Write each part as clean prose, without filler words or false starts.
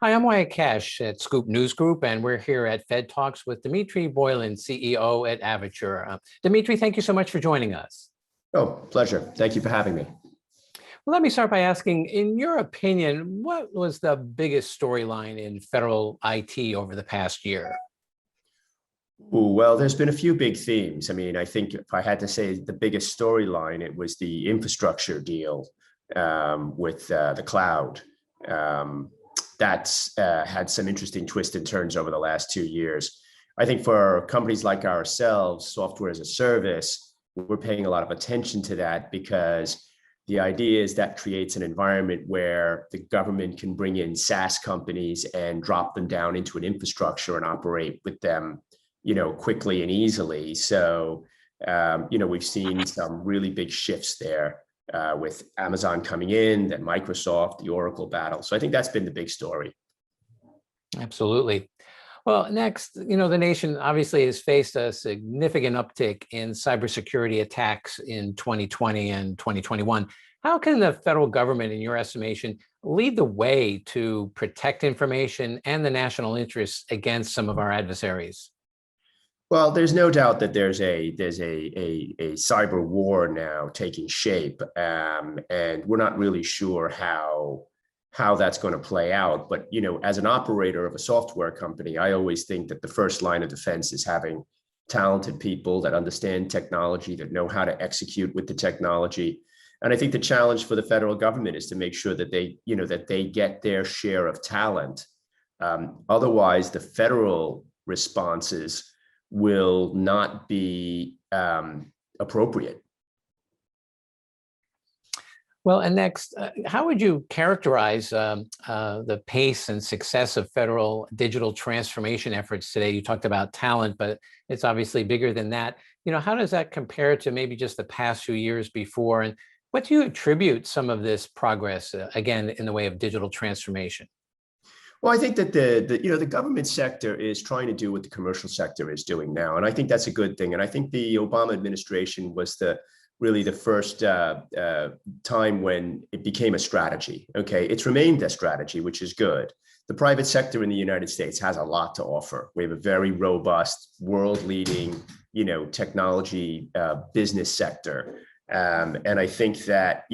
Hi, I'm Wyatt Cash at Scoop News Group, and we're here at FedTalks with Dimitri Boylan, CEO at Avature. Dimitri, thank you so much for joining us. Oh, pleasure. Thank you for having me. Well, let me start by asking, in your opinion, what was the biggest storyline in federal IT over the past year? Ooh, well, there's been a few big themes. I mean, I think if I had to say the biggest storyline, it was the infrastructure deal with the cloud. Um, that's had some interesting twists and turns over the last 2 years. I think for companies like ourselves, software as a service, we're paying a lot of attention to that because the idea is that creates an environment where the government can bring in SaaS companies and drop them down into an infrastructure and operate with them, quickly and easily. So, we've seen some really big shifts there with Amazon coming in, then Microsoft, the Oracle battle. So I think that's been the big story. Absolutely. Well, next, the nation obviously has faced a significant uptick in cybersecurity attacks in 2020 and 2021. How can the federal government, in your estimation, lead the way to protect information and the national interests against some of our adversaries? Well, there's no doubt that there's a cyber war now taking shape, and we're not really sure how that's going to play out. But as an operator of a software company, I always think that the first line of defense is having talented people that understand technology, that know how to execute with the technology. And I think the challenge for the federal government is to make sure that they get their share of talent. Otherwise, the federal responses will not be appropriate. Well, and next, how would you characterize the pace and success of federal digital transformation efforts today? You talked about talent, but it's obviously bigger than that. How does that compare to maybe just the past few years before? And what do you attribute some of this progress, again, in the way of digital transformation? Well, I think that the government sector is trying to do what the commercial sector is doing now, and I think that's a good thing. And I think the Obama administration was really the first time when it became a strategy. Okay, it's remained a strategy, which is good. The private sector in the United States has a lot to offer. We have a very robust, world-leading, technology business sector, and I think that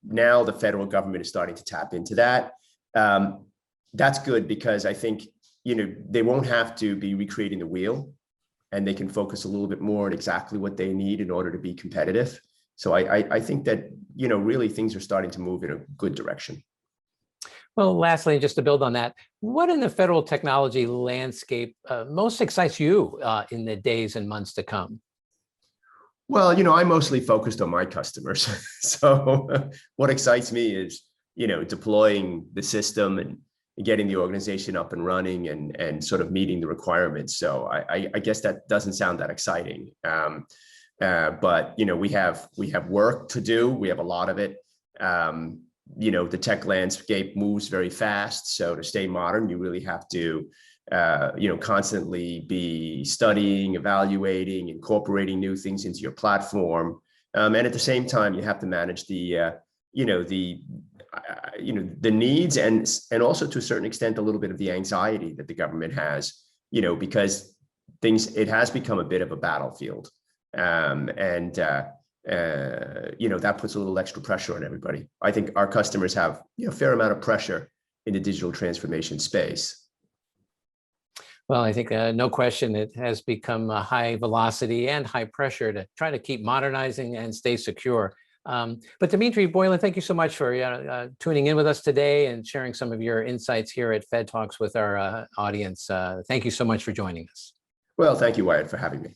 now the federal government is starting to tap into that. That's good because I think, they won't have to be recreating the wheel, and they can focus a little bit more on exactly what they need in order to be competitive. So I think that, really things are starting to move in a good direction. Well, lastly, just to build on that, what in the federal technology landscape most excites you in the days and months to come? Well, I'm mostly focused on my customers. So what excites me is, deploying the system and getting the organization up and running and sort of meeting the requirements. So I guess that doesn't sound that exciting. But we have work to do. We have a lot of it. The tech landscape moves very fast. So to stay modern, you really have to constantly be studying, evaluating, incorporating new things into your platform. And at the same time, you have to manage the needs and also to a certain extent a little bit of the anxiety that the government has, because it has become a bit of a battlefield, that puts a little extra pressure on everybody. I think our customers have a fair amount of pressure in the digital transformation space. Well, I think no question it has become a high velocity and high pressure to try to keep modernizing and stay secure. But Dimitri Boylan, thank you so much for tuning in with us today and sharing some of your insights here at FedTalks with our audience. Thank you so much for joining us. Well, thank you, Wyatt, for having me.